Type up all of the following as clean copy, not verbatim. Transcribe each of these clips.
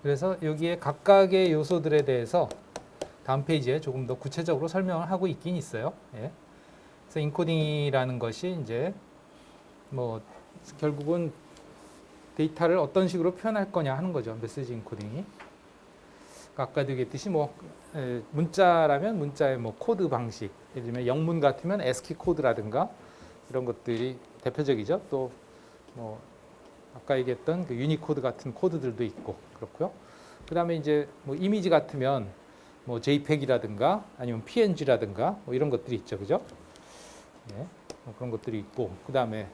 그래서 여기에 각각의 요소들에 대해서 다음 페이지에 조금 더 구체적으로 설명을 하고 있긴 있어요. 예. 그래서 인코딩이라는 것이 이제 뭐 결국은 데이터를 어떤 식으로 표현할 거냐 하는 거죠. 메시지 인코딩이. 아까도 얘기했듯이 뭐 문자라면 문자의 뭐 코드 방식, 예를 들면 영문 같으면 ASCII 코드라든가 이런 것들이 대표적이죠. 또 뭐 아까 얘기했던 그 유니코드 같은 코드들도 있고 그렇고요. 그다음에 이제 뭐 이미지 같으면 뭐 JPEG이라든가 아니면 PNG라든가 뭐 이런 것들이 있죠, 그죠? 네, 뭐 그런 것들이 있고 그다음에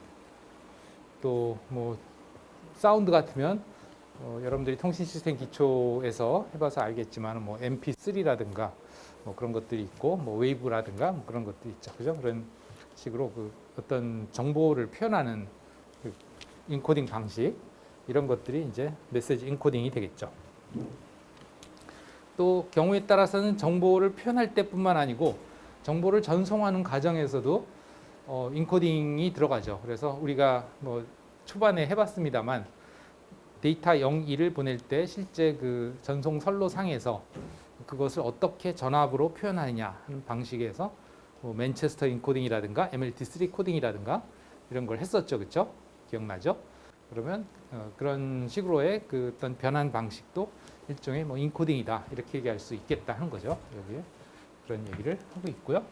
또 뭐 사운드 같으면 여러분들이 통신 시스템 기초에서 해봐서 알겠지만 뭐 MP3라든가 뭐 그런 것들이 있고 뭐 웨이브라든가 뭐 그런 것들이 있죠, 그죠? 그런 식으로 그 어떤 정보를 표현하는 그 인코딩 방식 이런 것들이 이제 메시지 인코딩이 되겠죠. 또 경우에 따라서는 정보를 표현할 때뿐만 아니고 정보를 전송하는 과정에서도 인코딩이 들어가죠. 그래서 우리가 뭐 초반에 해봤습니다만 데이터 0, 1을 보낼 때 실제 그 전송 선로 상에서 그것을 어떻게 전압으로 표현하느냐 하는 방식에서 뭐 맨체스터 인코딩이라든가 MLT3 코딩이라든가 이런 걸 했었죠, 그렇죠? 기억나죠? 그러면 그런 식으로의 그 어떤 변환 방식도 일종의 뭐 인코딩이다 이렇게 얘기할 수 있겠다 하는 거죠. 여기 그런 얘기를 하고 있고요.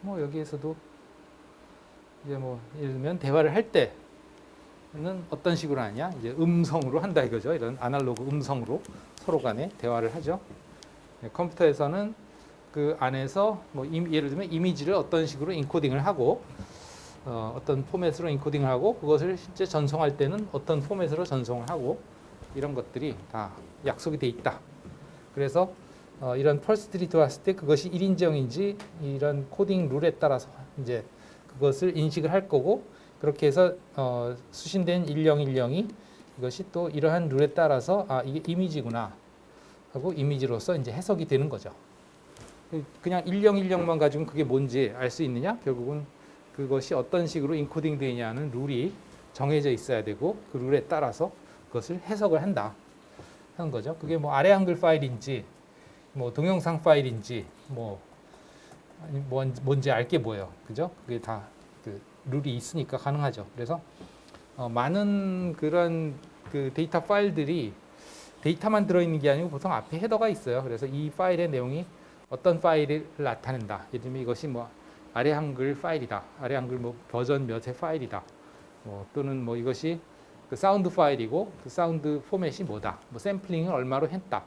뭐 여기에서도 이제 뭐 예를 들면 대화를 할 때는 어떤 식으로 하냐? 이제 음성으로 한다 이거죠. 이런 아날로그 음성으로 서로 간에 대화를 하죠. 컴퓨터에서는 그 안에서 뭐 예를 들면 이미지를 어떤 식으로 인코딩을 하고 어떤 포맷으로 인코딩을 하고 그것을 실제 전송할 때는 어떤 포맷으로 전송을 하고 이런 것들이 다 약속이 돼 있다. 그래서 이런 펄스들이 들어왔을 때 그것이 1인정인지 이런 코딩 룰에 따라서 이제 그것을 인식을 할 거고 그렇게 해서 수신된 1010이 이것이 또 이러한 룰에 따라서 아 이게 이미지구나 하고 이미지로서 이제 해석이 되는 거죠. 그냥 1010만 가지고는 그게 뭔지 알 수 있느냐? 결국은 그것이 어떤 식으로 인코딩 되냐는 룰이 정해져 있어야 되고 그 룰에 따라서 그것을 해석을 한다 하는 거죠. 그게 뭐 아래 한글 파일인지 뭐 동영상 파일인지 뭐 뭔지 알게 뭐예요, 그죠? 그게 다 그 룰이 있으니까 가능하죠. 그래서 많은 그런 그 데이터 파일들이 데이터만 들어있는 게 아니고 보통 앞에 헤더가 있어요. 그래서 이 파일의 내용이 어떤 파일을 나타낸다. 예를 들면 이것이 뭐 아래 한글 파일이다. 아래 한글 뭐 버전 몇의 파일이다. 또는 뭐 이것이 그 사운드 파일이고 그 사운드 포맷이 뭐다. 뭐 샘플링을 얼마로 했다.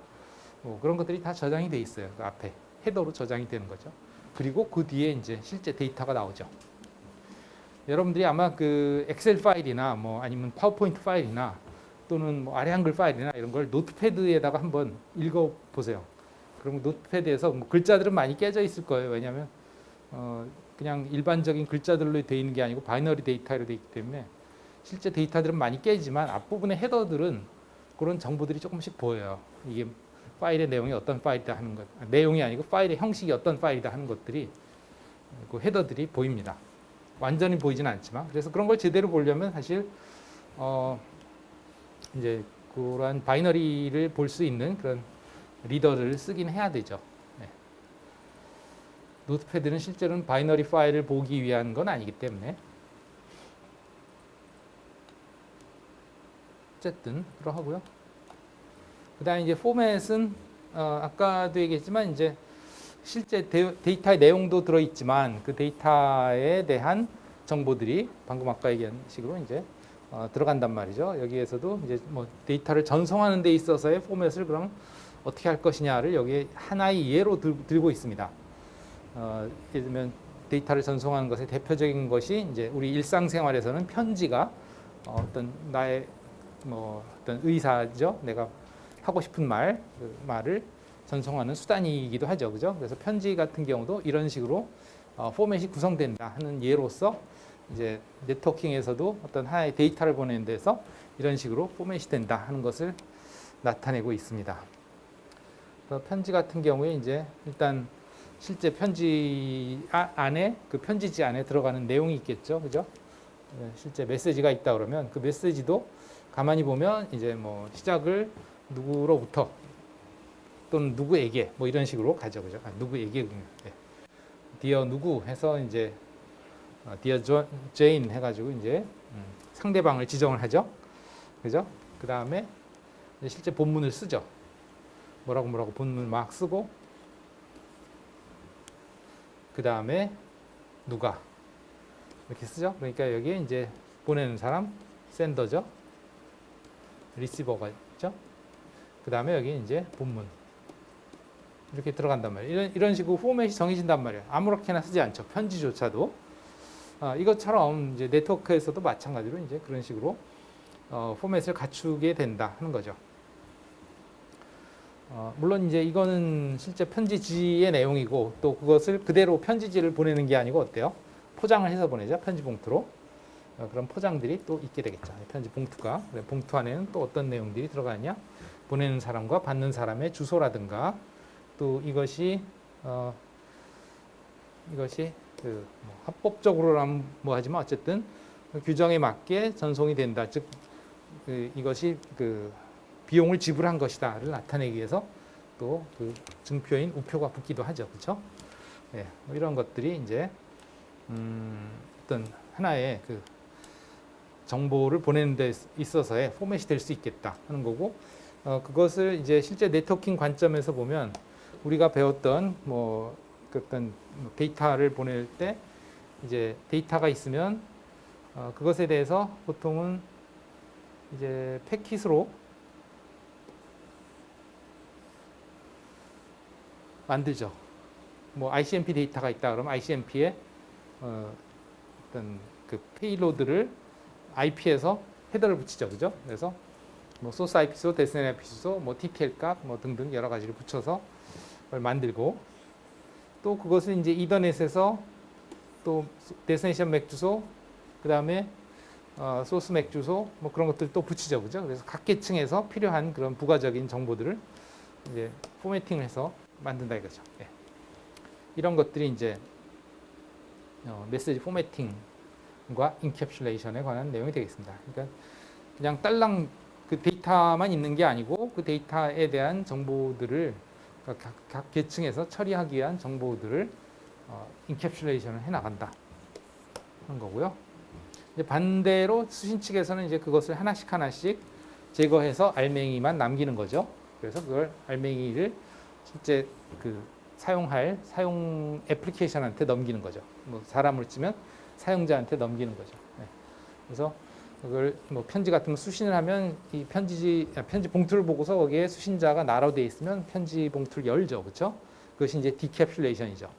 뭐 그런 것들이 다 저장이 돼 있어요. 그 앞에 헤더로 저장이 되는 거죠. 그리고 그 뒤에 이제 실제 데이터가 나오죠. 여러분들이 아마 그 엑셀 파일이나 뭐 아니면 파워포인트 파일이나 또는 뭐 아래 한글 파일이나 이런 걸 노트패드에다가 한번 읽어 보세요. 그러면 노트패드에서 뭐 글자들은 많이 깨져 있을 거예요. 왜냐하면 그냥 일반적인 글자들로 되어 있는 게 아니고 바이너리 데이터로 되어 있기 때문에 실제 데이터들은 많이 깨지만 앞부분의 헤더들은 그런 정보들이 조금씩 보여요. 이게 파일의 내용이 어떤 파일이다 하는 것, 내용이 아니고 파일의 형식이 어떤 파일이다 하는 것들이 그 헤더들이 보입니다. 완전히 보이지는 않지만 그래서 그런 걸 제대로 보려면 사실 이제 그러한 바이너리를 볼 수 있는 그런 리더를 쓰긴 해야 되죠. 네. 노트패드는 실제로는 바이너리 파일을 보기 위한 건 아니기 때문에 어쨌든 그러하고요. 그다음에 이제 포맷은 아까도 얘기했지만 이제 실제 데이터의 내용도 들어있지만 그 데이터에 대한 정보들이 방금 아까 얘기한 식으로 이제 들어간단 말이죠. 여기에서도 이제 뭐 데이터를 전송하는 데 있어서의 포맷을 그럼 어떻게 할 것이냐를 여기에 하나의 예로 들고 있습니다. 예를 들면 데이터를 전송하는 것의 대표적인 것이 이제 우리 일상생활에서는 편지가 어떤 나의 뭐 어떤 의사죠. 내가 하고 싶은 그 말을 전송하는 수단이기도 하죠. 그죠? 그래서 편지 같은 경우도 이런 식으로 포맷이 구성된다 하는 예로서 이제 네트워킹에서도 어떤 하나의 데이터를 보내는 데서 이런 식으로 포맷이 된다 하는 것을 나타내고 있습니다. 편지 같은 경우에 이제 일단 실제 편지 안에 그 편지지 안에 들어가는 내용이 있겠죠. 그죠? 실제 메시지가 있다 그러면 그 메시지도 가만히 보면 이제 뭐 시작을 누구로부터 또는 누구에게 뭐 이런 식으로 가죠, 그죠? 누구에게 네. dear 누구 해서 이제 dear Jane 해가지고 이제 상대방을 지정을 하죠, 그죠? 그 다음에 실제 본문을 쓰죠. 뭐라고 본문을 막 쓰고 그 다음에 누가 이렇게 쓰죠. 그러니까 여기에 이제 보내는 사람 sender죠, receiver가 있죠. 그 다음에 여기 이제 본문 이렇게 들어간단 말이에요. 이런 식으로 포맷이 정해진단 말이에요. 아무렇게나 쓰지 않죠. 편지조차도. 이것처럼 이제 네트워크에서도 마찬가지로 이제 그런 식으로 포맷을 갖추게 된다 하는 거죠. 물론 이제 이거는 실제 편지지의 내용이고 또 그것을 그대로 편지지를 보내는 게 아니고 어때요? 포장을 해서 보내죠. 편지 봉투로. 그런 포장들이 또 있게 되겠죠. 편지 봉투가. 봉투 안에는 또 어떤 내용들이 들어가느냐? 보내는 사람과 받는 사람의 주소라든가 또 이것이 그 뭐 합법적으로는 뭐 하지만 어쨌든 규정에 맞게 전송이 된다. 즉 이것이 그 비용을 지불한 것이다를 나타내기 위해서 또 그 증표인 우표가 붙기도 하죠, 그렇죠? 네, 뭐 이런 것들이 이제 어떤 하나의 그 정보를 보내는 데 있어서의 포맷이 될 수 있겠다 하는 거고, 그것을 이제 실제 네트워킹 관점에서 보면 우리가 배웠던 뭐 어떤 데이터를 보낼 때 이제 데이터가 있으면 그것에 대해서 보통은 이제 패킷으로 만들죠. 뭐 ICMP 데이터가 있다 그러면 ICMP에 어떤 그 페이로드를 IP에서 헤더를 붙이죠, 그죠? 그래서 뭐 소스 IP 주소, 데스티네이션 IP 주소, 뭐 TTL 값, 뭐 등등 여러 가지를 붙여서 그걸 만들고 또 그것을 이제 이더넷에서 또 데스티네이션 맥 주소, 그 다음에 소스 맥 주소, 뭐 그런 것들 또 붙이죠, 그죠? 그래서 각 계층에서 필요한 그런 부가적인 정보들을 이제 포매팅을 해서 만든다 이거죠. 예. 이런 것들이 이제 메시지 포매팅과 인캡슐레이션에 관한 내용이 되겠습니다. 그러니까 그냥 딸랑 그 데이터만 있는 게 아니고 그 데이터에 대한 정보들을 각 계층에서 처리하기 위한 정보들을 인캡슐레이션을 해 나간다 하는 거고요. 이제 반대로 수신 측에서는 이제 그것을 하나씩 제거해서 알맹이만 남기는 거죠. 그래서 그걸 알맹이를 실제 그 사용 애플리케이션한테 넘기는 거죠. 뭐 사람으로 치면 사용자한테 넘기는 거죠. 네. 그래서 그걸 뭐 편지 같은 거 수신을 하면 이 편지 봉투를 보고서 거기에 수신자가 나로 되어 있으면 편지 봉투를 열죠, 그렇죠? 그것이 이제 디캡슐레이션이죠.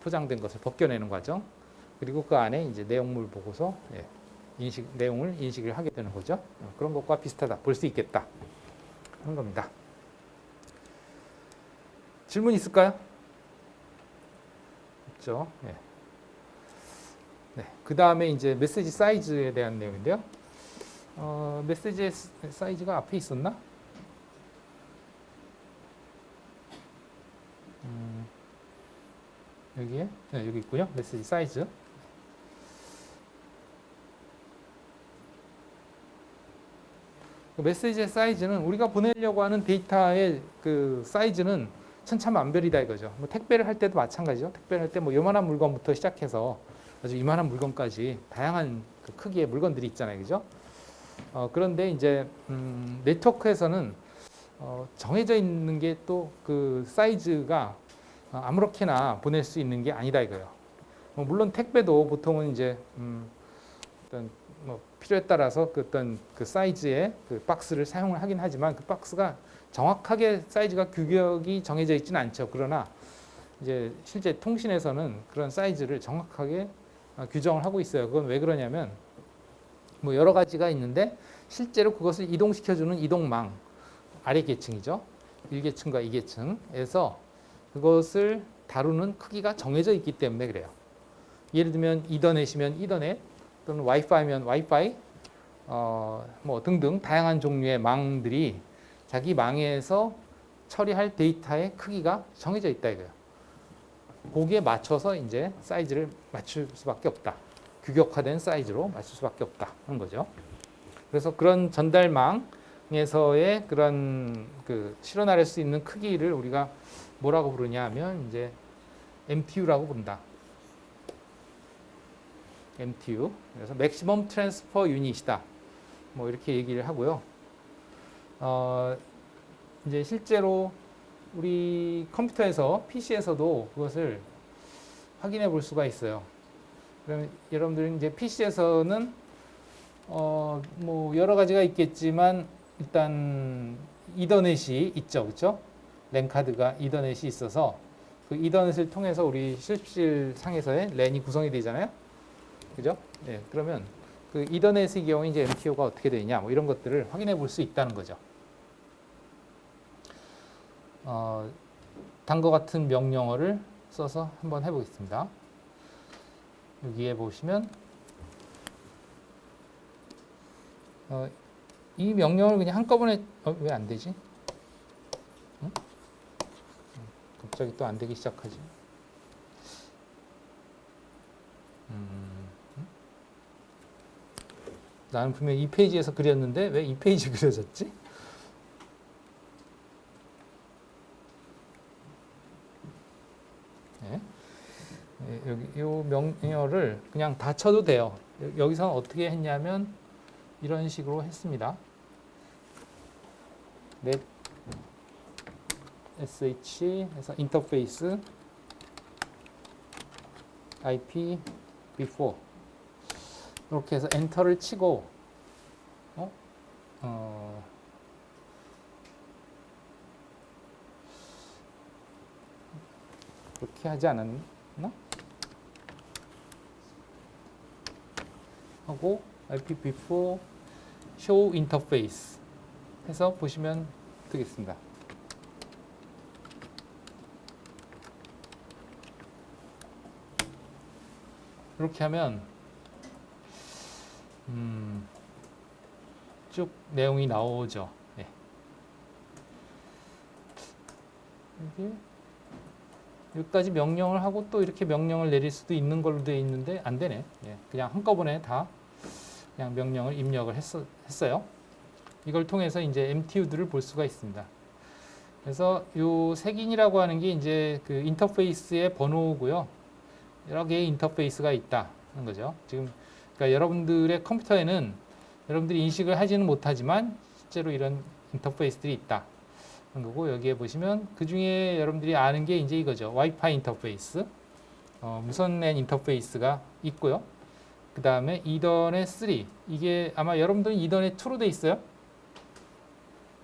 포장된 것을 벗겨내는 과정. 그리고 그 안에 이제 내용물 보고서 내용을 인식을 하게 되는 거죠. 그런 것과 비슷하다, 볼 수 있겠다 하는 겁니다. 질문 있을까요? 없죠. 네. 네. 그 다음에 이제 메시지 사이즈에 대한 내용인데요. 메시지의 사이즈가 앞에 있었나? 여기에? 네, 여기 있고요. 메시지 사이즈. 메시지의 사이즈는 우리가 보내려고 하는 데이터의 그 사이즈는 천차만별이다 이거죠. 뭐 택배를 할 때도 마찬가지죠. 택배를 할 때 뭐 요만한 물건부터 시작해서 아주 이만한 물건까지 다양한 그 크기의 물건들이 있잖아요, 그죠? 그런데 이제 네트워크에서는 정해져 있는 게 또 그 사이즈가 아무렇게나 보낼 수 있는 게 아니다 이거예요. 물론 택배도 보통은 이제 어떤 뭐 필요에 따라서 그 어떤 그 사이즈의 그 박스를 사용을 하긴 하지만 그 박스가 정확하게 사이즈가 규격이 정해져 있지는 않죠. 그러나 이제 실제 통신에서는 그런 사이즈를 정확하게 규정을 하고 있어요. 그건 왜 그러냐면 뭐 여러 가지가 있는데 실제로 그것을 이동시켜주는 이동망 아래 계층이죠. 1계층과 2계층에서 그것을 다루는 크기가 정해져 있기 때문에 그래요. 예를 들면 이더넷이면 이더넷 또는 와이파이면 와이파이 뭐 등등 다양한 종류의 망들이 자기 망에서 처리할 데이터의 크기가 정해져 있다 이거예요. 거기에 맞춰서 이제 사이즈를 맞출 수밖에 없다. 규격화된 사이즈로 맞출 수밖에 없다 하는 거죠. 그래서 그런 전달망에서의 그런 그 실어나를 수 있는 크기를 우리가 뭐라고 부르냐 하면 이제 MTU라고 부른다. MTU. 그래서 맥시멈 트랜스퍼 유닛이다. 뭐 이렇게 얘기를 하고요. 이제 실제로 우리 컴퓨터에서 PC에서도 그것을 확인해 볼 수가 있어요. 그러면 여러분들은 이제 PC에서는 뭐 여러 가지가 있겠지만 일단 이더넷이 있죠, 그렇죠? 랜 카드가 이더넷이 있어서 그 이더넷을 통해서 우리 실습실 상에서의 랜이 구성이 되잖아요, 그죠? 네, 그러면 그 이더넷의 경우에 이제 MTU가 어떻게 되냐, 뭐 이런 것들을 확인해 볼 수 있다는 거죠. 단과 같은 명령어를 써서 한번 해보겠습니다. 여기에 보시면 이 명령을 그냥 한꺼번에 왜 안 되지? 응? 갑자기 또 안 되기 시작하지. 나는 분명히 이 페이지에서 그렸는데 왜 이 페이지 그려졌지? 네. 여기 이 명령어를 그냥 다 쳐도 돼요. 여기서는 어떻게 했냐면 이런 식으로 했습니다. net sh 해서 인터페이스 ip before 이렇게 해서 엔터를 치고 그렇게 하지 않았나? 하고 ip before show interface 해서 보시면 되겠습니다. 이렇게 하면 쭉 내용이 나오죠. 네. 여기까지 명령을 하고 또 이렇게 명령을 내릴 수도 있는 걸로 되어 있는데 안 되네. 예, 그냥 한꺼번에 다 그냥 명령을 입력을 했어요. 이걸 통해서 이제 MTU들을 볼 수가 있습니다. 그래서 요 색인이라고 하는 게 이제 그 인터페이스의 번호고요. 여러 개의 인터페이스가 있다 하는 거죠. 지금 그러니까 여러분들의 컴퓨터에는 여러분들이 인식을 하지는 못하지만 실제로 이런 인터페이스들이 있다 하는 거고, 여기에 보시면 그 중에 여러분들이 아는 게 이제 이거죠. 와이파이 인터페이스, 무선 랜 인터페이스가 있고요. 그 다음에 이더넷 3, 이게 아마 여러분들은 이더넷 2로 돼 있어요.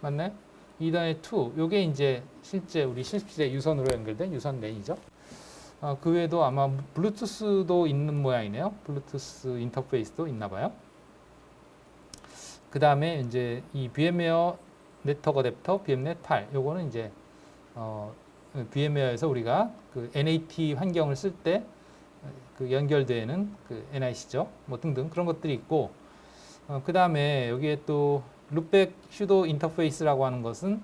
맞나요? 이더넷 2, 요게 이제 실제 우리 실습실에 유선으로 연결된 유선 랜이죠. 그 외에도 아마 블루투스도 있는 모양이네요. 블루투스 인터페이스도 있나 봐요. 그 다음에 이제 이 VM웨어 네트워크 어댑터 VMnet 8, 요거는 이제 VM웨어에서 우리가 그 NAT 환경을 쓸 때 그 연결되는 그 NIC죠. 뭐 등등 그런 것들이 있고, 그 다음에 여기에 또 룩백 슈도 인터페이스라고 하는 것은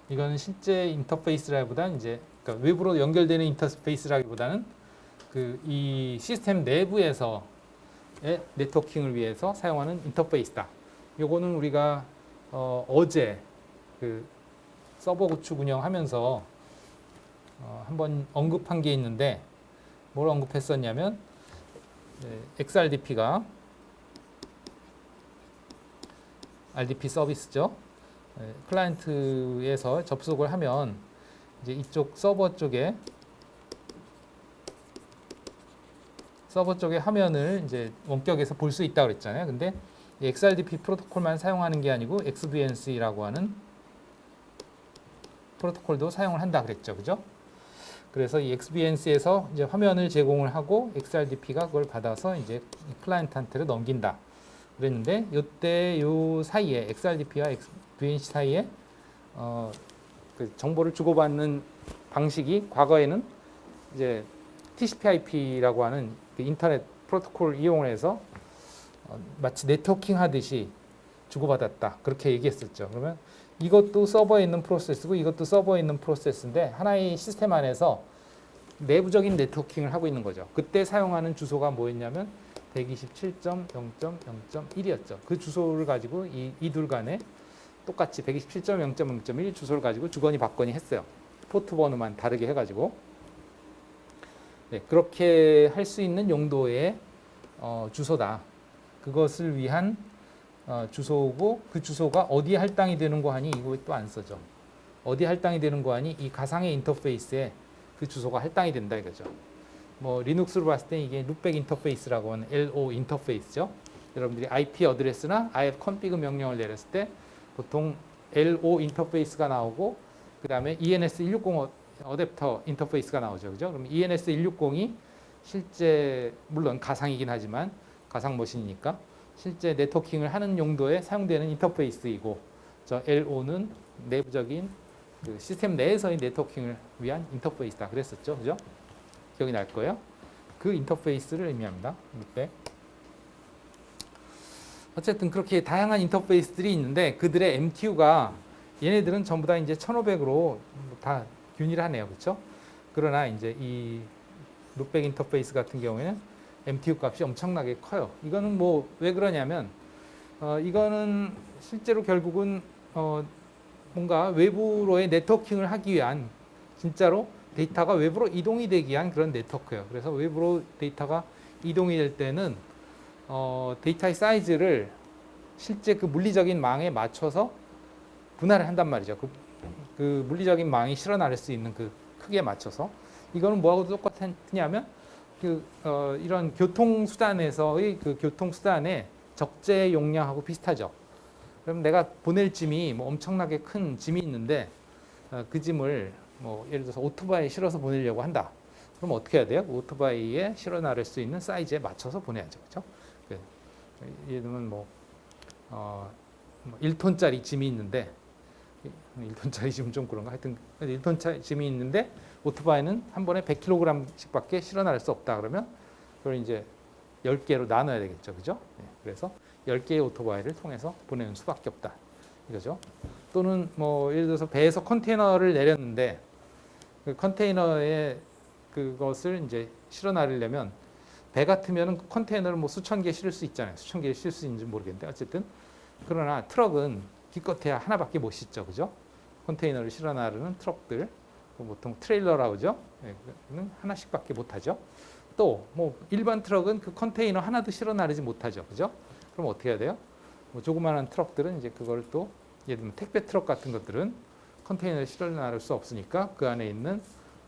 이거는 실제 인터페이스라기보다는 이제 그러니까 외부로 연결되는 인터페이스라기보다는 그 이 시스템 내부에서의 네트워킹을 위해서 사용하는 인터페이스다. 요거는 우리가 어제 그 서버 구축 운영하면서 한번 언급한 게 있는데, 뭘 언급했었냐면 XRDP가 RDP 서비스죠. 클라이언트에서 접속을 하면 이제 이쪽 서버 쪽에 화면을 이제 원격에서 볼 수 있다고 그랬잖아요. 근데 이 XRDP 프로토콜만 사용하는 게 아니고 XVNC라고 하는 프로토콜도 사용을 한다 그랬죠. 그죠? 그래서 이 XVNC에서 이제 화면을 제공을 하고 XRDP가 그걸 받아서 이제 클라이언트한테로 넘긴다 그랬는데, 이때 요 사이에 XRDP와 XVNC 사이에 그 정보를 주고받는 방식이 과거에는 이제 TCP/IP라고 하는 그 인터넷 프로토콜을 이용을 해서 마치 네트워킹 하듯이 주고받았다 그렇게 얘기했었죠. 그러면 이것도 서버에 있는 프로세스고 이것도 서버에 있는 프로세스인데 하나의 시스템 안에서 내부적인 네트워킹을 하고 있는 거죠. 그때 사용하는 주소가 뭐였냐면 127.0.0.1이었죠. 그 주소를 가지고 이 둘 간에 똑같이 127.0.0.1 주소를 가지고 주거니 받거니 했어요. 포트 번호만 다르게 해가지고. 네, 그렇게 할 수 있는 용도의 주소다. 그것을 위한 주소고 그 주소가 어디에 할당이 되는 거 하니 이거 또 안 써져. 어디에 할당이 되는 거 하니 이 가상의 인터페이스에 그 주소가 할당이 된다 이거죠. 뭐 리눅스로 봤을 때 이게 룩백 인터페이스라고 하는 LO 인터페이스죠. 여러분들이 IP 어드레스나 ifconfig 명령을 내렸을 때 보통 LO 인터페이스가 나오고 그 다음에 ENS160 어댑터 인터페이스가 나오죠. 그죠? 그럼 ENS160이 실제 물론 가상이긴 하지만 가상 머신이니까 실제 네트워킹을 하는 용도에 사용되는 인터페이스이고 저 LO는 내부적인 그 시스템 내에서의 네트워킹을 위한 인터페이스다. 그랬었죠. 그죠? 기억이 날 거예요. 그 인터페이스를 의미합니다. 룩백. 어쨌든 그렇게 다양한 인터페이스들이 있는데 그들의 MTU가 얘네들은 전부 다 이제 1500으로 다 균일하네요. 그렇죠? 그러나 이제 이 룩백 인터페이스 같은 경우에는 MTU 값이 엄청나게 커요. 이거는 뭐 왜 그러냐면 이거는 실제로 결국은 뭔가 외부로의 네트워킹을 하기 위한 진짜로 데이터가 외부로 이동이 되기 위한 그런 네트워크예요. 그래서 외부로 데이터가 이동이 될 때는 데이터의 사이즈를 실제 그 물리적인 망에 맞춰서 분할을 한단 말이죠. 그 물리적인 망이 실어나를 수 있는 그 크기에 맞춰서. 이거는 뭐하고 똑같냐면 이런 교통수단에서의 그 교통수단의 적재 용량하고 비슷하죠. 그럼 내가 보낼 짐이 뭐 엄청나게 큰 짐이 있는데 그 짐을 뭐 예를 들어서 오토바이에 실어서 보내려고 한다. 그럼 어떻게 해야 돼요? 오토바이에 실어 나를 수 있는 사이즈에 맞춰서 보내야죠. 그렇죠? 예를 들면 뭐 1톤짜리 짐이 있는데 1톤짜리 짐은 좀 그런가? 하여튼 1톤짜리 짐이 있는데 오토바이는 한 번에 100kg씩밖에 실어 나를 수 없다. 그러면 그걸 이제 10개로 나눠야 되겠죠. 그죠? 그래서 10개의 오토바이를 통해서 보내는 수밖에 없다. 이거죠. 또는 뭐 예를 들어서 배에서 컨테이너를 내렸는데 그 컨테이너에 그것을 이제 실어 나르려면 배 같으면 컨테이너를 뭐 수천 개 실을 수 있잖아요. 수천 개 실을 수 있는지 모르겠는데 어쨌든 그러나 트럭은 기껏해야 하나밖에 못 싣죠. 그죠? 컨테이너를 실어 나르는 트럭들 보통 트레일러라고 하죠. 는 하나씩밖에 못 하죠. 또 뭐 일반 트럭은 그 컨테이너 하나도 실어 나르지 못하죠. 그죠? 그럼 어떻게 해야 돼요? 뭐 조그마한 트럭들은 이제 그걸 또 예를 들면 택배 트럭 같은 것들은 컨테이너를 실어 나를 수 없으니까 그 안에 있는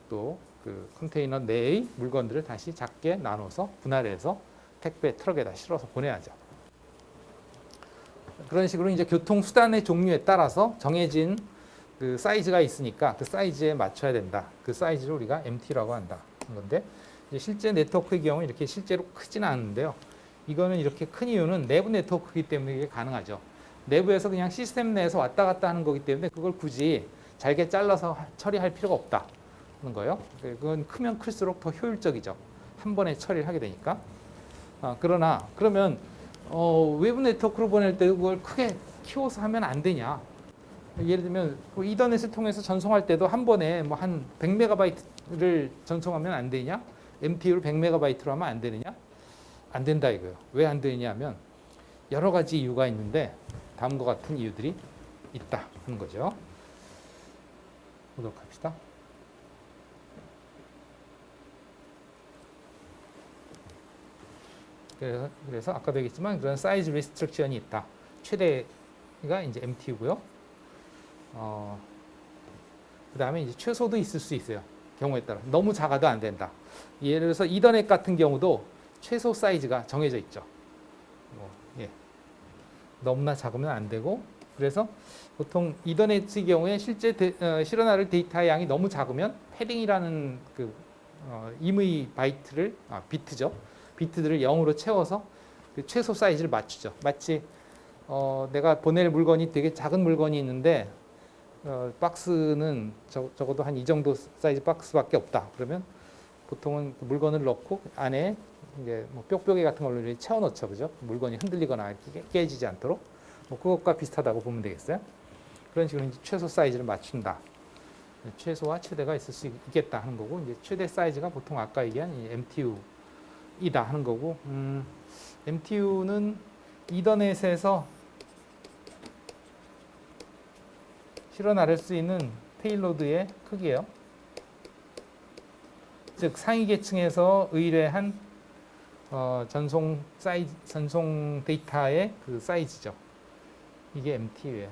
또 그 컨테이너 내의 물건들을 다시 작게 나눠서 분할해서 택배 트럭에다 실어서 보내야죠. 그런 식으로 이제 교통수단의 종류에 따라서 정해진 그 사이즈가 있으니까 그 사이즈에 맞춰야 된다. 그 사이즈를 우리가 MT라고 한다. 건데 이제 실제 네트워크의 경우는 이렇게 실제로 크지는 않은데요. 이거는 이렇게 큰 이유는 내부 네트워크이기 때문에 이게 가능하죠. 내부에서 그냥 시스템 내에서 왔다 갔다 하는 거기 때문에 그걸 굳이 잘게 잘라서 처리할 필요가 없다는 거예요. 그건 크면 클수록 더 효율적이죠. 한 번에 처리를 하게 되니까. 그러면 외부 네트워크로 보낼 때 그걸 크게 키워서 하면 안 되냐? 예를 들면 이더넷을 통해서 전송할 때도 한 번에 뭐 한 100메가바이트를 전송하면 안 되냐? MTU를 100메가바이트로 하면 안 되느냐? 안 된다 이거예요. 왜 안 되냐면 여러 가지 이유가 있는데 다음과 같은 이유들이 있다 하는 거죠. 보도록 합시다. 그래서 아까도 얘기했지만 그런 사이즈 리스트릭션이 있다. 최대가 이제 MTU고요. 그 다음에 이제 최소도 있을 수 있어요. 경우에 따라 너무 작아도 안 된다. 예를 들어서 이더넷 같은 경우도 최소 사이즈가 정해져 있죠. 너무나 작으면 안 되고 그래서 보통 이더넷의 경우에 실제 실어 나를 데이터의 양이 너무 작으면 패딩이라는 그 임의 비트죠. 비트들을 0으로 채워서 그 최소 사이즈를 맞추죠. 마치 내가 보낼 물건이 되게 작은 물건이 있는데 박스는 적어도 한 이 정도 사이즈 박스밖에 없다. 그러면 보통은 그 물건을 넣고 안에 이제 뭐 뾱뾱이 같은 걸로 채워 넣죠. 그죠? 물건이 흔들리거나 깨지지 않도록. 뭐 그것과 비슷하다고 보면 되겠어요. 그런 식으로 이제 최소 사이즈를 맞춘다. 최소와 최대가 있을 수 있겠다 하는 거고 이제 최대 사이즈가 보통 아까 얘기한 이 MTU 이다 하는 거고, MTU는 이더넷에서 실어 나를 수 있는 페일로드의 크기예요. 즉 상위 계층에서 의뢰한 전송 데이터의 그 사이즈죠. 이게 MTU예요.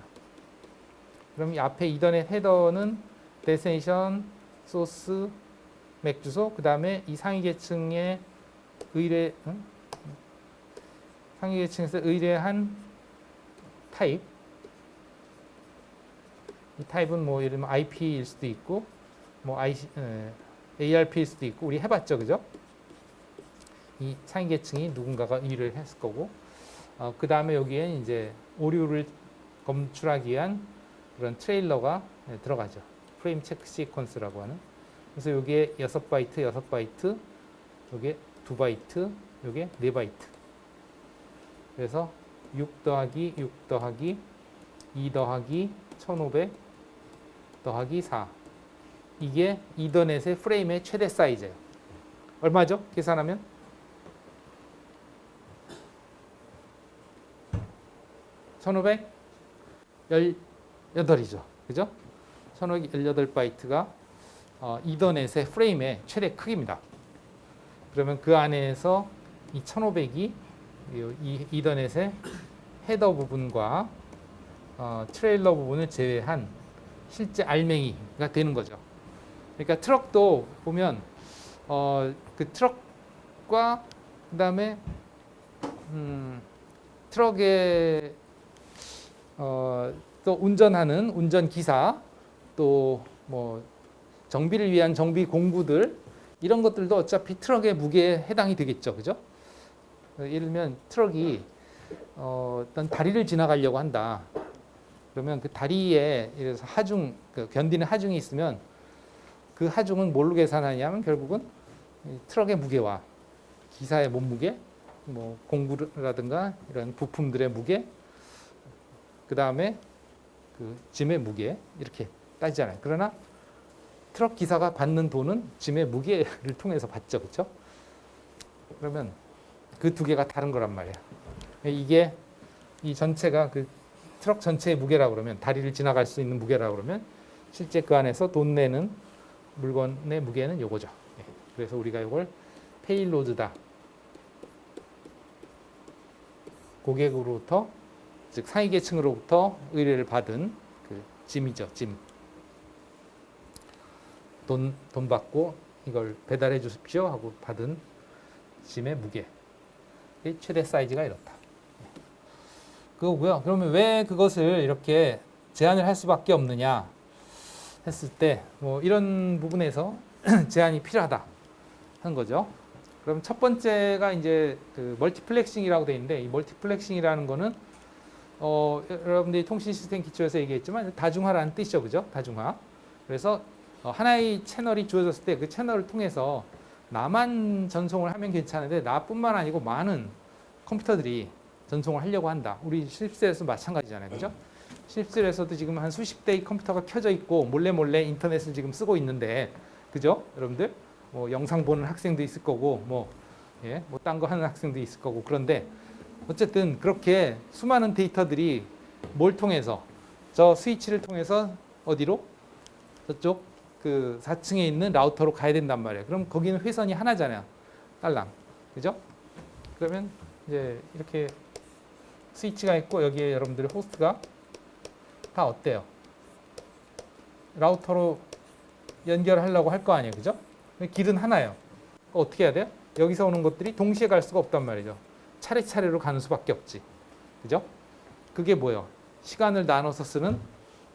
그럼 이 앞에 이더넷 헤더는 데스티네이션, 소스, 맥 주소, 그 다음에 이 상위 계층의 상위 계층에서 의뢰한 타입. 이 타입은 뭐 예를 들면 IP일 수도 있고, 뭐 ARP일 수도 있고, 우리 해봤죠, 그죠? 이 상위 계층이 누군가가 의뢰를 했을 거고, 그 다음에 여기에 이제 오류를 검출하기 위한 그런 트레일러가 들어가죠. 프레임 체크 시퀀스라고 하는. 그래서 여기에 6바이트, 6바이트, 여기에 2바이트, 여기에 4바이트. 그래서 6 더하기 6 더하기 2 더하기 1500 더하기 4. 이게 이더넷의 프레임의 최대 사이즈예요. 얼마죠? 계산하면? 1518이죠. 그죠? 1518바이트가 이더넷의 프레임의 최대 크기입니다. 그러면 그 안에서 이 1500이 이 이더넷의 헤더 부분과 트레일러 부분을 제외한 실제 알맹이가 되는 거죠. 그러니까 트럭도 보면 그 트럭과 그다음에 트럭에 또 운전하는 운전기사, 또 뭐 정비를 위한 정비 공구들, 이런 것들도 어차피 트럭의 무게에 해당이 되겠죠. 그죠? 예를 들면 트럭이 어떤 다리를 지나가려고 한다. 그러면 그 다리에 이래서 하중, 견디는 하중이 있으면 그 하중은 뭘로 계산하냐면 결국은 트럭의 무게와 기사의 몸무게, 뭐 공구라든가 이런 부품들의 무게, 그 다음에 그 짐의 무게, 이렇게 따지잖아요. 그러나 트럭 기사가 받는 돈은 짐의 무게를 통해서 받죠. 그렇죠? 그러면 그 두 개가 다른 거란 말이에요. 이게 이 전체가 그 트럭 전체의 무게라고 그러면, 다리를 지나갈 수 있는 무게라고 그러면 실제 그 안에서 돈 내는 물건의 무게는 요거죠. 그래서 우리가 이걸 페일로드다. 고객으로부터, 즉 상위 계층으로부터 의뢰를 받은 그 짐이죠. 짐. 돈 받고 이걸 배달해 주십시오 하고 받은 짐의 무게. 최대 사이즈가 이렇다. 그거고요. 그러면 왜 그것을 이렇게 제한을 할 수밖에 없느냐 했을 때, 뭐 이런 부분에서 제한이 필요하다 하는 거죠. 그럼 첫 번째가 이제 그 멀티플렉싱이라고 되어 있는데, 이 멀티플렉싱이라는 거는 여러분들이 통신 시스템 기초에서 얘기했지만 다중화라는 뜻이죠, 그죠? 다중화. 그래서 하나의 채널이 주어졌을 때 그 채널을 통해서 나만 전송을 하면 괜찮은데 나뿐만 아니고 많은 컴퓨터들이 전송을 하려고 한다. 우리 실습실에서 마찬가지잖아요, 그죠? 실습실에서도 지금 한 수십 대의 컴퓨터가 켜져 있고 몰래 인터넷을 지금 쓰고 있는데, 그죠? 여러분들 뭐 영상 보는 학생도 있을 거고, 뭐 딴 거 하는 학생도 있을 거고, 그런데 어쨌든 그렇게 수많은 데이터들이 뭘 통해서, 저 스위치를 통해서 어디로? 저쪽 그 4층에 있는 라우터로 가야 된단 말이에요. 그럼 거기는 회선이 하나잖아요. 딸랑. 그죠? 그러면 이제 이렇게 스위치가 있고 여기에 여러분들의 호스트가 다 어때요? 라우터로 연결하려고 할 거 아니에요. 그죠? 길은 하나예요. 어떻게 해야 돼요? 여기서 오는 것들이 동시에 갈 수가 없단 말이죠. 차례차례로 가는 수밖에 없지. 그죠? 그게 뭐예요? 시간을 나눠서 쓰는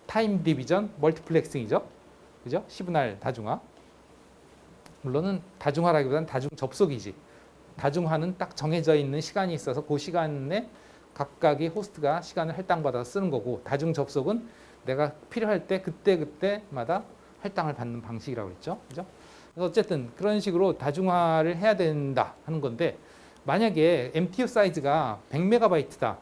타임 디비전 멀티플렉싱이죠. 그죠? 10분할 다중화. 물론은 다중화라기보다는 다중 접속이지. 다중화는 딱 정해져 있는 시간이 있어서 그 시간에 각각의 호스트가 시간을 할당받아서 쓰는 거고, 다중 접속은 내가 필요할 때 그때마다 할당을 받는 방식이라고 그랬죠. 그죠? 그래서 어쨌든 그런 식으로 다중화를 해야 된다 하는 건데, 만약에 MTU 사이즈가 100MB다.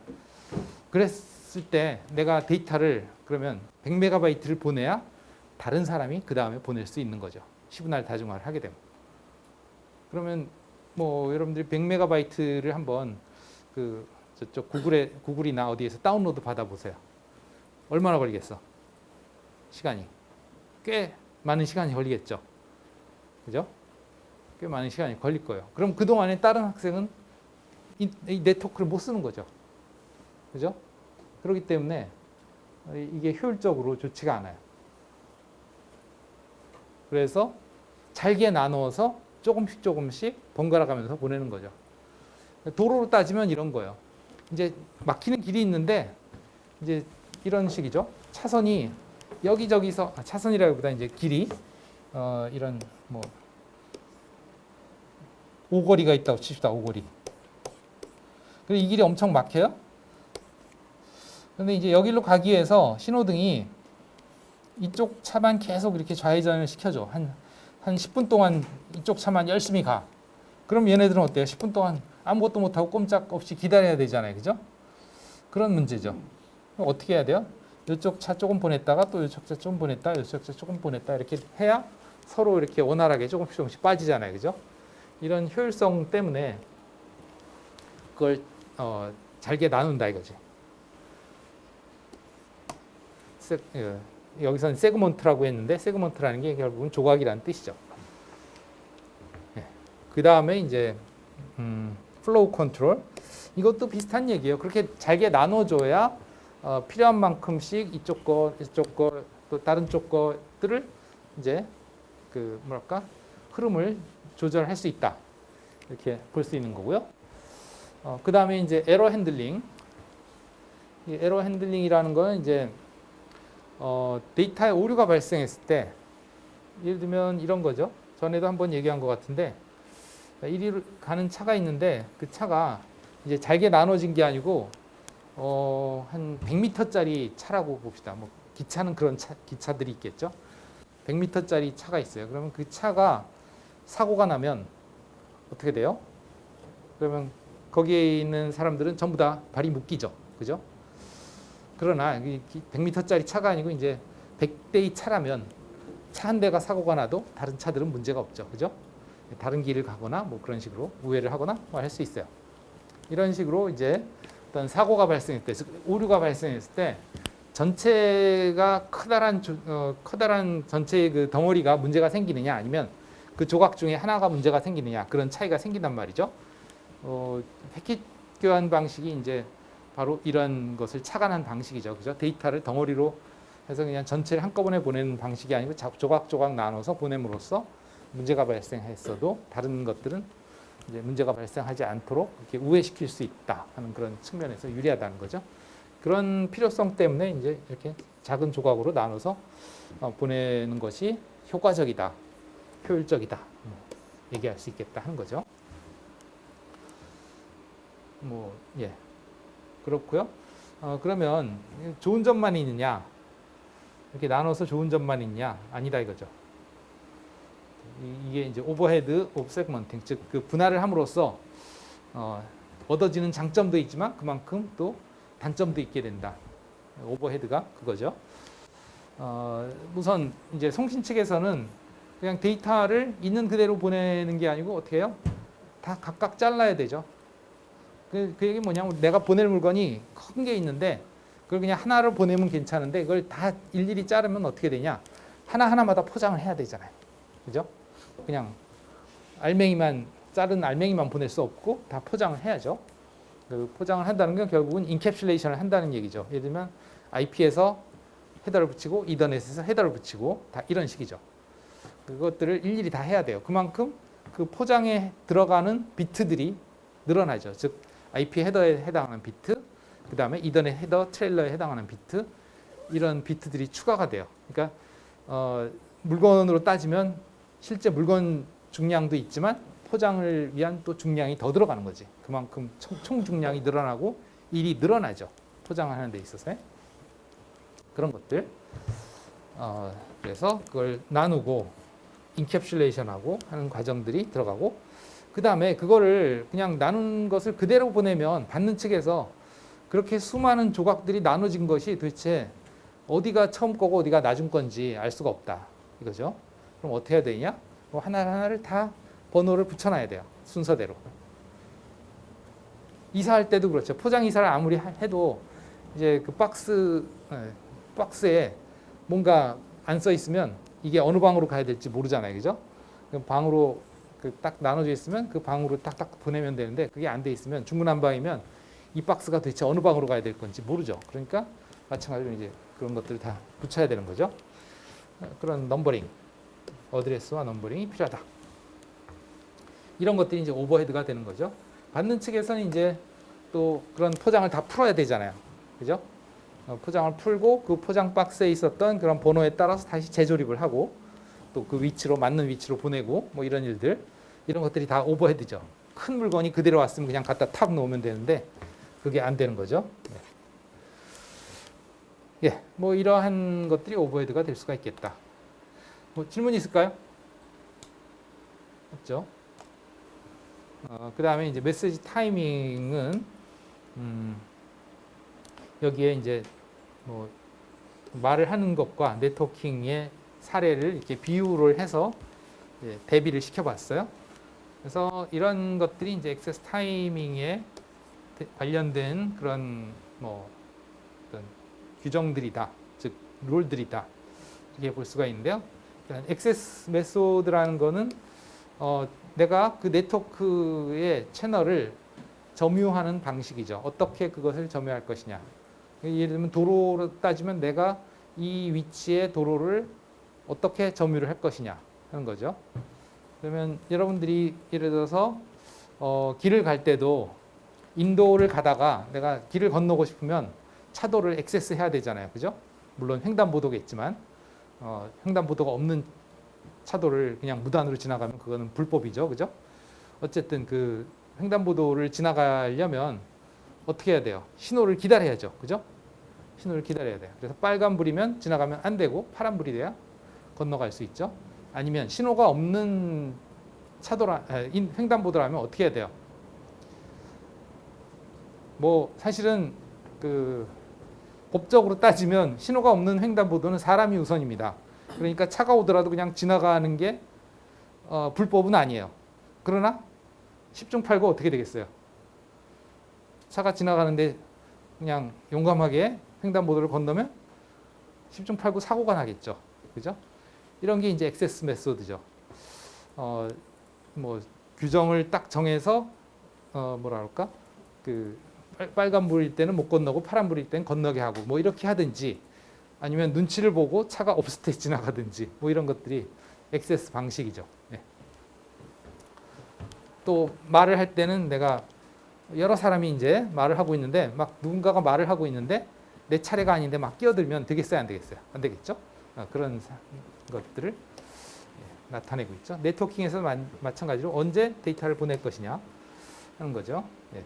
그랬을 때 내가 데이터를 그러면 100MB를 보내야 다른 사람이 그 다음에 보낼 수 있는 거죠. 10분할 다중화를 하게 되면. 그러면 뭐 여러분들이 100메가바이트를 한번 그 저쪽 구글이나 어디에서 다운로드 받아보세요. 얼마나 걸리겠어? 시간이 꽤 많은 시간이 걸리겠죠. 그죠? 꽤 많은 시간이 걸릴 거예요. 그럼 그동안에 다른 학생은 이 네트워크를 못 쓰는 거죠. 그죠? 그렇기 때문에 이게 효율적으로 좋지가 않아요. 그래서 잘게 나누어서 조금씩 번갈아 가면서 보내는 거죠. 도로로 따지면 이런 거예요. 이제 막히는 길이 있는데 이제 이런 식이죠. 차선이 여기저기서 차선이라기보다 이제 길이 이런 뭐 오거리가 있다고 칩시다. 오거리. 그리고 이 길이 엄청 막혀요. 근데 이제 여기로 가기 위해서 신호등이 이쪽 차만 계속 이렇게 좌회전을 시켜줘. 한 10분 동안 이쪽 차만 열심히 가. 그럼 얘네들은 어때요? 10분 동안 아무것도 못하고 꼼짝없이 기다려야 되잖아요. 그죠? 그런 문제죠. 그럼 어떻게 해야 돼요? 이쪽 차 조금 보냈다가 또 이쪽 차 조금 보냈다, 이쪽 차 조금 보냈다 이렇게 해야 서로 이렇게 원활하게 조금씩 빠지잖아요. 그죠? 이런 효율성 때문에 그걸 잘게 나눈다 이거지. 여기서는 세그먼트라고 했는데 세그먼트라는 게 결국은 조각이라는 뜻이죠. 그 다음에 이제 플로우 컨트롤 이것도 비슷한 얘기예요. 그렇게 잘게 나눠줘야 필요한 만큼씩 이쪽 거 또 다른 쪽 것들을 이제 그 뭐랄까 흐름을 조절할 수 있다 이렇게 볼 수 있는 거고요. 그 다음에 이제 에러 핸들링. 이 에러 핸들링이라는 거는 이제 데이터에 오류가 발생했을 때 예를 들면 이런 거죠. 전에도 한번 얘기한 것 같은데 이리 가는 차가 있는데 그 차가 이제 잘게 나눠진 게 아니고 한 100m짜리 차라고 봅시다. 뭐 기차는 그런 기차들이 있겠죠. 100m짜리 차가 있어요. 그러면 그 차가 사고가 나면 어떻게 돼요? 그러면 거기에 있는 사람들은 전부 다 발이 묶이죠. 그죠? 그러나 100m짜리 차가 아니고 이제 100대의 차라면 차 한 대가 사고가 나도 다른 차들은 문제가 없죠. 그죠? 다른 길을 가거나 뭐 그런 식으로 우회를 하거나 뭐 할 수 있어요. 이런 식으로 이제 어떤 사고가 발생했을 때, 오류가 발생했을 때 전체가 커다란 전체의 그 덩어리가 문제가 생기느냐 아니면 그 조각 중에 하나가 문제가 생기느냐 그런 차이가 생긴단 말이죠. 패킷 교환 방식이 이제 바로 이런 것을 착안한 방식이죠. 그죠? 데이터를 덩어리로 해서 그냥 전체를 한꺼번에 보내는 방식이 아니고 조각조각 나눠서 보냄으로써 문제가 발생했어도 다른 것들은 이제 문제가 발생하지 않도록 이렇게 우회시킬 수 있다 하는 그런 측면에서 유리하다는 거죠. 그런 필요성 때문에 이제 이렇게 작은 조각으로 나눠서 보내는 것이 효과적이다, 효율적이다 얘기할 수 있겠다 하는 거죠. 뭐 예. 그렇고요. 그러면 좋은 점만 있느냐? 이렇게 나눠서 좋은 점만 있냐? 아니다 이거죠. 이게 이제 오버헤드 오브 세그먼팅, 즉 그 분할을 함으로써 얻어지는 장점도 있지만 그만큼 또 단점도 있게 된다. 오버헤드가 그거죠. 우선 이제 송신 측에서는 그냥 데이터를 있는 그대로 보내는 게 아니고 어떻게 해요? 다 각각 잘라야 되죠. 그 얘기 뭐냐면 내가 보낼 물건이 큰 게 있는데 그걸 그냥 하나를 보내면 괜찮은데 그걸 다 일일이 자르면 어떻게 되냐? 하나하나마다 포장을 해야 되잖아요. 그죠? 그냥 자른 알맹이만 보낼 수 없고 다 포장을 해야죠. 그 포장을 한다는 건 결국은 인캡슐레이션을 한다는 얘기죠. 예를 들면 IP에서 헤더를 붙이고 이더넷에서 헤더를 붙이고 다 이런 식이죠. 그것들을 일일이 다 해야 돼요. 그만큼 그 포장에 들어가는 비트들이 늘어나죠. 즉 IP 헤더에 해당하는 비트, 그 다음에 이더넷 헤더 트레일러에 해당하는 비트, 이런 비트들이 추가가 돼요. 그러니까 물건으로 따지면 실제 물건 중량도 있지만 포장을 위한 또 중량이 더 들어가는 거지. 그만큼 총 중량이 늘어나고 일이 늘어나죠. 포장하는 데 있어서 그런 것들. 그래서 그걸 나누고 인캡슐레이션하고 하는 과정들이 들어가고, 그 다음에 그거를 그냥 나눈 것을 그대로 보내면 받는 측에서 그렇게 수많은 조각들이 나눠진 것이 도대체 어디가 처음 거고 어디가 나중 건지 알 수가 없다 이거죠. 그럼 어떻게 해야 되냐? 하나하나를 다 번호를 붙여놔야 돼요. 순서대로. 이사할 때도 그렇죠. 포장 이사를 아무리 해도 이제 그 박스에 뭔가 안 써 있으면 이게 어느 방으로 가야 될지 모르잖아요, 그죠? 그럼 방으로 딱 나눠져 있으면 그 방으로 딱딱 보내면 되는데 그게 안 돼 있으면 중구난방이면 이 박스가 도대체 어느 방으로 가야 될 건지 모르죠. 그러니까 마찬가지로 이제 그런 것들을 다 붙여야 되는 거죠. 그런 넘버링, 어드레스와 넘버링이 필요하다. 이런 것들이 이제 오버헤드가 되는 거죠. 받는 측에서는 이제 또 그런 포장을 다 풀어야 되잖아요. 그죠? 포장을 풀고 그 포장 박스에 있었던 그런 번호에 따라서 다시 재조립을 하고 또 그 위치로 맞는 위치로 보내고 뭐 이런 일들, 이런 것들이 다 오버헤드죠. 큰 물건이 그대로 왔으면 그냥 갖다 탁 놓으면 되는데 그게 안 되는 거죠. 예, 뭐 이러한 것들이 오버헤드가 될 수가 있겠다. 뭐 질문 있을까요? 없죠. 그 다음에 이제 메시지 타이밍은 여기에 이제 뭐 말을 하는 것과 네트워킹의 사례를 이렇게 비유를 해서 대비를 시켜봤어요. 그래서 이런 것들이 이제 액세스 타이밍에 관련된 그런 뭐 어떤 규정들이다, 즉 룰들이다 이렇게 볼 수가 있는데요. 액세스 메소드라는 거는 내가 그 네트워크의 채널을 점유하는 방식이죠. 어떻게 그것을 점유할 것이냐. 예를 들면 도로로 따지면 내가 이 위치의 도로를 어떻게 점유를 할 것이냐 하는 거죠. 그러면 여러분들이 예를 들어서 길을 갈 때도 인도를 가다가 내가 길을 건너고 싶으면 차도를 액세스해야 되잖아요. 그죠? 물론 횡단보도겠지만 횡단보도가 없는 차도를 그냥 무단으로 지나가면 그거는 불법이죠. 그죠? 어쨌든 그 횡단보도를 지나가려면 어떻게 해야 돼요? 신호를 기다려야죠. 그죠? 신호를 기다려야 돼요. 그래서 빨간불이면 지나가면 안 되고 파란불이 돼야 건너갈 수 있죠. 아니면 신호가 없는 횡단보도라면 어떻게 해야 돼요? 뭐 사실은 그 법적으로 따지면 신호가 없는 횡단보도는 사람이 우선입니다. 그러니까 차가 오더라도 그냥 지나가는 게 불법은 아니에요. 그러나 10중 8구 어떻게 되겠어요? 차가 지나가는데 그냥 용감하게 횡단보도를 건너면 10중 8구 사고가 나겠죠. 그죠? 이런 게 이제 액세스 메소드죠. 뭐 규정을 딱 정해서 뭐라 그럴까? 그 빨간불일 때는 못 건너고 파란불일 때는 건너게 하고 뭐 이렇게 하든지 아니면 눈치를 보고 차가 없을 때 지나가든지 뭐 이런 것들이 액세스 방식이죠. 네. 또 말을 할 때는 내가 여러 사람이 이제 말을 하고 있는데 막 누군가가 말을 하고 있는데 내 차례가 아닌데 막 끼어들면 되겠어요, 안 되겠어요? 안 되겠죠? 그런 것들을 나타내고 있죠. 네트워킹에서 마찬가지로 언제 데이터를 보낼 것이냐 하는 거죠. 예.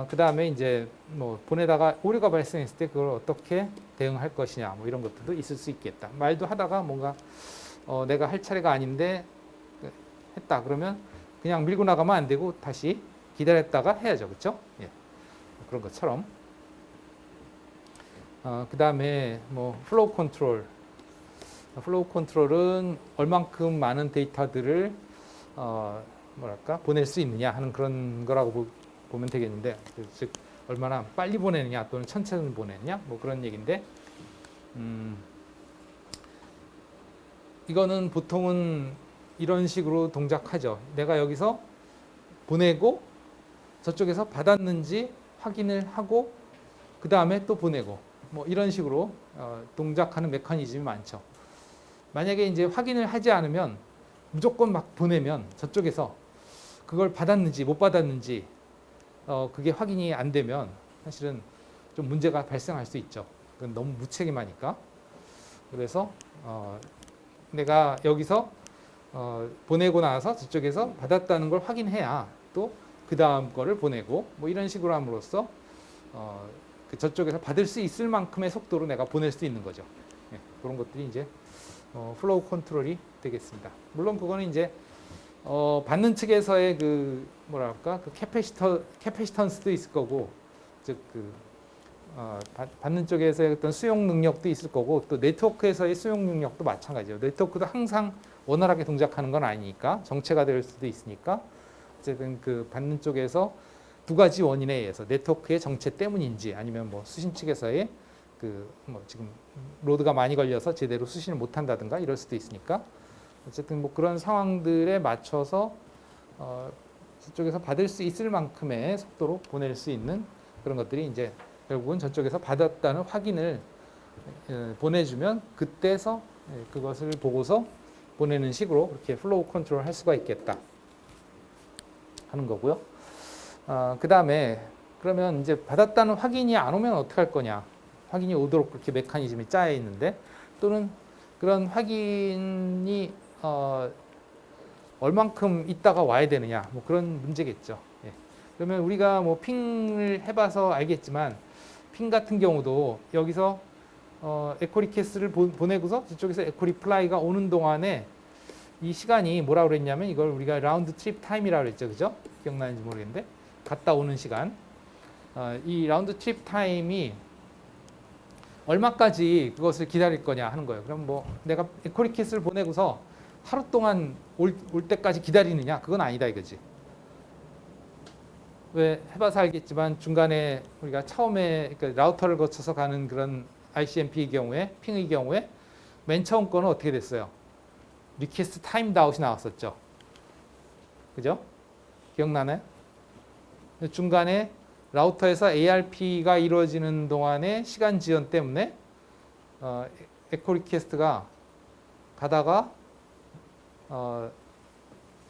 그 다음에 이제 뭐 보내다가 오류가 발생했을 때 그걸 어떻게 대응할 것이냐 뭐 이런 것들도 있을 수 있겠다. 말도 하다가 뭔가 내가 할 차례가 아닌데 했다 그러면 그냥 밀고 나가면 안 되고 다시 기다렸다가 해야죠, 그렇죠? 예. 그런 것처럼. 그 다음에 뭐 플로우 컨트롤. 플로우 컨트롤은 얼만큼 많은 데이터들을 뭐랄까 보낼 수 있느냐 하는 그런 거라고 보면 되겠는데, 즉 얼마나 빨리 보내느냐 또는 천천히 보내느냐 뭐 그런 얘기인데, 이거는 보통은 이런 식으로 동작하죠. 내가 여기서 보내고 저쪽에서 받았는지 확인을 하고 그 다음에 또 보내고 뭐 이런 식으로 동작하는 메커니즘이 많죠. 만약에 이제 확인을 하지 않으면 무조건 막 보내면 저쪽에서 그걸 받았는지 못 받았는지 그게 확인이 안 되면 사실은 좀 문제가 발생할 수 있죠. 그건 너무 무책임하니까. 그래서 내가 여기서 보내고 나서 저쪽에서 받았다는 걸 확인해야 또 그 다음 거를 보내고 뭐 이런 식으로 함으로써 그 저쪽에서 받을 수 있을 만큼의 속도로 내가 보낼 수 있는 거죠. 네, 그런 것들이 이제 플로우 컨트롤이 되겠습니다. 물론 그거는 이제 받는 측에서의 그 뭐랄까 그 캐패시턴스도 있을 거고, 즉 그 받는 쪽에서의 어떤 수용 능력도 있을 거고, 또 네트워크에서의 수용 능력도 마찬가지예요. 네트워크도 항상 원활하게 동작하는 건 아니니까 정체가 될 수도 있으니까 어쨌든 그 받는 쪽에서 두 가지 원인에 의해서 네트워크의 정체 때문인지 아니면 뭐 수신 측에서의 그 뭐 지금 로드가 많이 걸려서 제대로 수신을 못 한다든가 이럴 수도 있으니까 어쨌든 뭐 그런 상황들에 맞춰서 저쪽에서 받을 수 있을 만큼의 속도로 보낼 수 있는 그런 것들이 이제 결국은 저쪽에서 받았다는 확인을 보내주면 그때서 그것을 보고서 보내는 식으로 그렇게 플로우 컨트롤 할 수가 있겠다 하는 거고요. 그 다음에 그러면 이제 받았다는 확인이 안 오면 어떻게 할 거냐? 확인이 오도록 그렇게 메커니즘이 짜여 있는데 또는 그런 확인이 얼만큼 있다가 와야 되느냐? 뭐 그런 문제겠죠. 예. 그러면 우리가 뭐 핑을 해봐서 알겠지만 핑 같은 경우도 여기서 에코 리퀘스트를 보내고서 저쪽에서 에코 리플라이가 오는 동안에 이 시간이 뭐라고 그랬냐면 이걸 우리가 라운드 트립 타임이라고 그랬죠. 그죠? 기억나는지 모르겠는데 갔다 오는 시간. 이 라운드 트립 타임이 얼마까지 그것을 기다릴 거냐 하는 거예요. 그럼 뭐 내가 에코 리퀘스트를 보내고서 하루 동안 올 때까지 기다리느냐? 그건 아니다 이거지. 왜 해봐서 알겠지만 중간에 우리가 처음에 그러니까 라우터를 거쳐서 가는 그런 ICMP의 경우에 핑의 경우에 맨 처음 거는 어떻게 됐어요? 리퀘스트 타임드 아웃이 나왔었죠. 그죠? 기억나나요? 중간에 라우터에서 ARP가 이루어지는 동안의 시간 지연 때문에 에코 리퀘스트가 가다가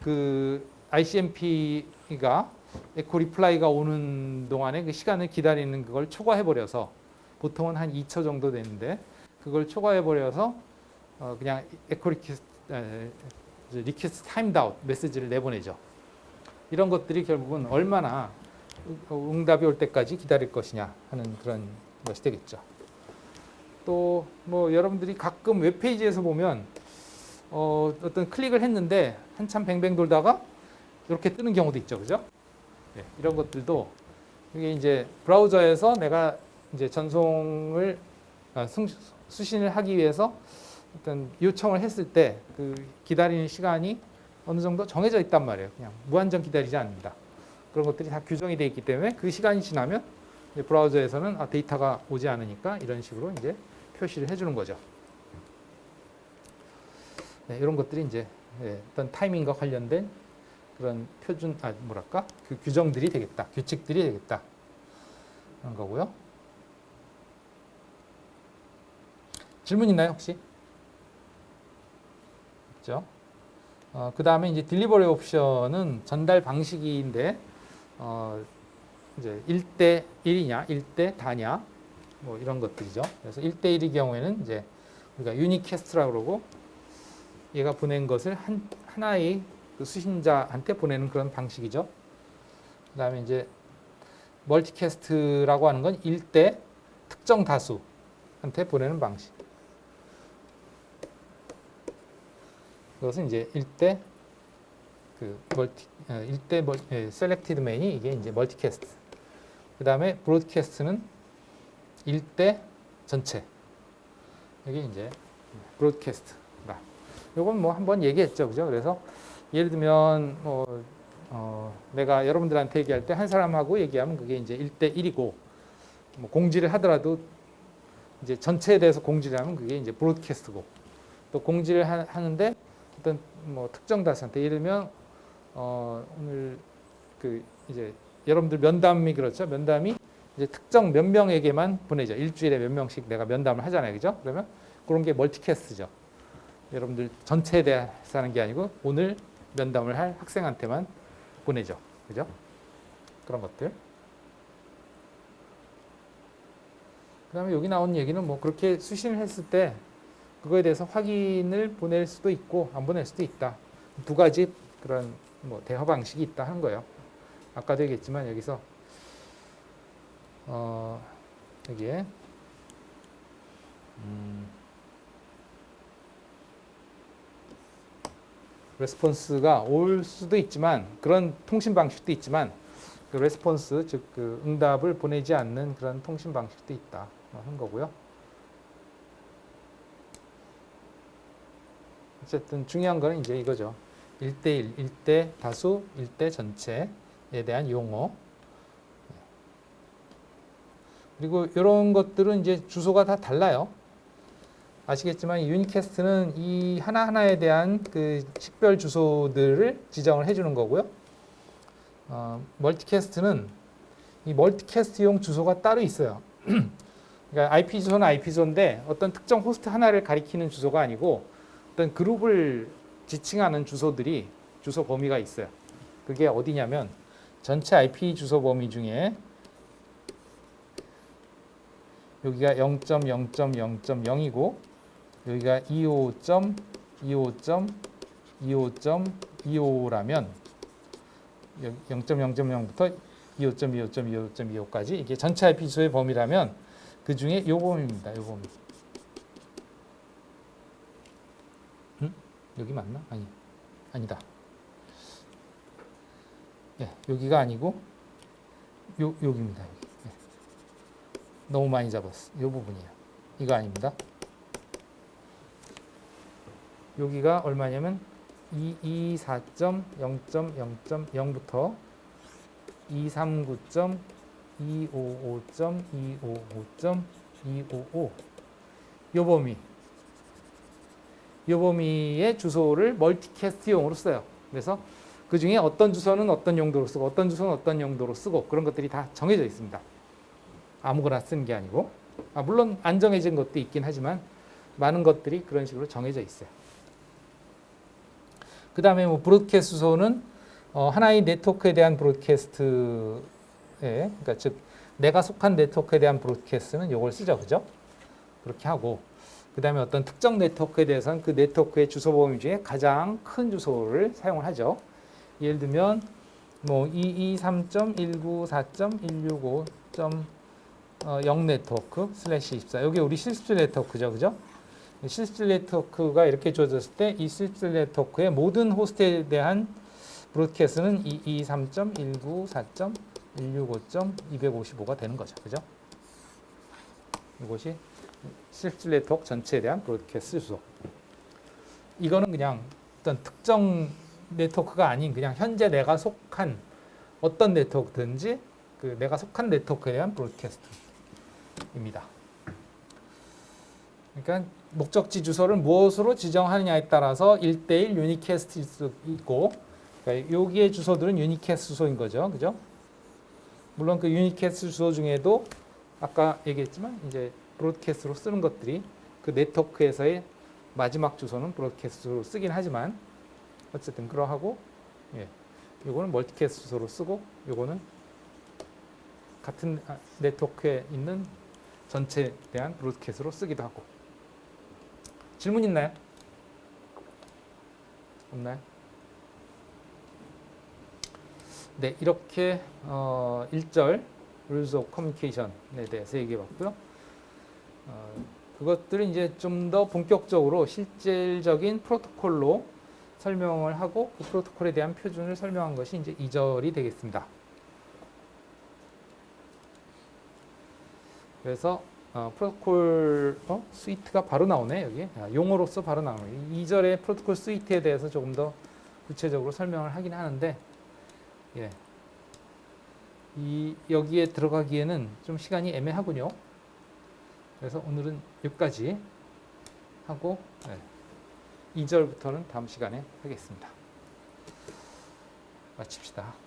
그 ICMP가 에코 리플라이가 오는 동안에 그 시간을 기다리는 그걸 초과해 버려서 보통은 한 2초 정도 되는데 그걸 초과해 버려서 그냥 에코 리퀘스트 타임드 아웃 메시지를 내보내죠. 이런 것들이 결국은 얼마나 응답이 올 때까지 기다릴 것이냐 하는 그런 것이 되겠죠. 또 뭐 여러분들이 가끔 웹페이지에서 보면 어떤 클릭을 했는데 한참 뱅뱅 돌다가 이렇게 뜨는 경우도 있죠. 그죠? 네, 이런 것들도 이게 이제 브라우저에서 내가 이제 전송을 수신을 하기 위해서 어떤 요청을 했을 때 그 기다리는 시간이 어느 정도 정해져 있단 말이에요. 그냥 무한정 기다리지 않는다. 그런 것들이 다 규정이 되어 있기 때문에 그 시간이 지나면 이제 브라우저에서는 데이터가 오지 않으니까 이런 식으로 이제 표시를 해주는 거죠. 네, 이런 것들이 이제 어떤 타이밍과 관련된 그런 표준, 뭐랄까? 그 규정들이 되겠다. 규칙들이 되겠다. 그런 거고요. 질문 있나요, 혹시? 있죠? 그 다음에 이제 딜리버리 옵션은 전달 방식인데, 이제 1대 1이냐, 1대 다냐, 뭐 이런 것들이죠. 그래서 1대 1의 경우에는 이제 우리가 유니캐스트라고 그러고, 얘가 보낸 것을 하나의 그 수신자한테 보내는 그런 방식이죠. 그 다음에 이제 멀티캐스트라고 하는 건 1대 특정 다수한테 보내는 방식. 그것은 이제 1대 셀렉티드 맨이 이게 이제 멀티캐스트. 그 다음에 브로드캐스트는 1대 전체. 이게 이제 브로드캐스트. 요건 뭐 한번 얘기했죠. 그죠? 그래서 예를 들면 내가 여러분들한테 얘기할 때 한 사람하고 얘기하면 그게 이제 1대 1이고 뭐 공지를 하더라도 이제 전체에 대해서 공지를 하면 그게 이제 브로드캐스트고 또 공지를 하는데 어떤 뭐 특정 다수한테 예를 들면 오늘 그 이제 여러분들 면담이 그렇죠. 면담이 이제 특정 몇 명에게만 보내죠. 일주일에 몇 명씩 내가 면담을 하잖아요. 그죠? 그러면 그런 게 멀티캐스트죠. 여러분들 전체에 대해서 하는 게 아니고 오늘 면담을 할 학생한테만 보내죠. 그죠? 그런 것들. 그 다음에 여기 나온 얘기는 뭐 그렇게 수신을 했을 때 그거에 대해서 확인을 보낼 수도 있고 안 보낼 수도 있다. 두 가지 그런 뭐 대화 방식이 있다 하는 거예요. 아까도 얘기했지만 여기서 여기에 레스폰스가 올 수도 있지만 그런 통신 방식도 있지만 그 레스폰스 즉 그 응답을 보내지 않는 그런 통신 방식도 있다 하는 거고요. 어쨌든 중요한 거는 이제 이거죠. 1대1, 1대 다수, 1대 전체에 대한 용어. 그리고 이런 것들은 이제 주소가 다 달라요. 아시겠지만 유니캐스트는 이 하나하나에 대한 그 식별 주소들을 지정을 해주는 거고요. 멀티캐스트는 이 멀티캐스트용 주소가 따로 있어요. 그러니까 IP 주소는 IP 주소인데 어떤 특정 호스트 하나를 가리키는 주소가 아니고 어떤 그룹을 지칭하는 주소들이 주소 범위가 있어요. 그게 어디냐면 전체 IP 주소 범위 중에 여기가 0.0.0.0이고 여기가 25.25.25.25라면 0.0.0부터 25.25.25.25까지 이게 전체 IP 주소의 범위라면 그 중에 요 범위입니다. 요 범위. 여기 맞나? 아니다. 예, 여기가 아니고 여기입니다. 여기. 예. 너무 많이 잡았어. 요 부분이에요. 이거 아닙니다. 여기가 얼마냐면 224.0.0.0부터 239.255.255.255 요 범위. 요 범위의 주소를 멀티캐스트용으로 써요. 그래서 그 중에 어떤 주소는 어떤 용도로 쓰고 어떤 주소는 어떤 용도로 쓰고 그런 것들이 다 정해져 있습니다. 아무거나 쓰는 게 아니고 물론 안 정해진 것도 있긴 하지만 많은 것들이 그런 식으로 정해져 있어요. 그 다음에 뭐 브로드캐스트 주소는 하나의 네트워크에 대한 브로드캐스트에 그러니까 즉 내가 속한 네트워크에 대한 브로드캐스트는 이걸 쓰죠, 그죠? 그렇게 하고 그 다음에 어떤 특정 네트워크에 대해서는 그 네트워크의 주소 범위 중에 가장 큰 주소를 사용을 하죠. 예를 들면 뭐 223.194.165.0 네트워크 /24 여기 우리 실습 네트워크죠, 그죠? 실습 네트워크가 이렇게 주어졌을 때 이 실습 네트워크의 모든 호스트에 대한 브로드캐스트는 223.194.165.255가 되는 거죠, 그죠? 이것이 실습 네트워크 전체에 대한 브로드캐스트 주소. 이거는 그냥 어떤 특정 네트워크가 아닌 그냥 현재 내가 속한 어떤 네트워크든지 그 내가 속한 네트워크에 대한 브로드캐스트입니다. 그러니까 목적지 주소를 무엇으로 지정하느냐에 따라서 1대1 유니캐스트일 수 있고 그러니까 여기의 주소들은 유니캐스트 주소인 거죠. 그죠? 물론 그 유니캐스트 주소 중에도 아까 얘기했지만 이제 브로드캐스트로 쓰는 것들이 그 네트워크에서의 마지막 주소는 브로드캐스트로 쓰긴 하지만 어쨌든 그러하고 예. 요거는 멀티캐스트 주소로 쓰고 요거는 같은 네트워크에 있는 전체에 대한 브로드캐스트로 쓰기도 하고. 질문 있나요? 없나요? 네, 이렇게 1절 Rules of Communication에 대해서 얘기해 봤고요. 그것들은 이제 좀 더 본격적으로 실질적인 프로토콜로 설명을 하고 그 프로토콜에 대한 표준을 설명한 것이 이제 2절이 되겠습니다. 그래서 프로토콜 스위트가 바로 나오네 여기 용어로서 바로 나오네. 2절의 프로토콜 스위트에 대해서 조금 더 구체적으로 설명을 하긴 하는데 예. 여기에 들어가기에는 좀 시간이 애매하군요. 그래서 오늘은 여기까지 하고 2절부터는 다음 시간에 하겠습니다. 마칩시다.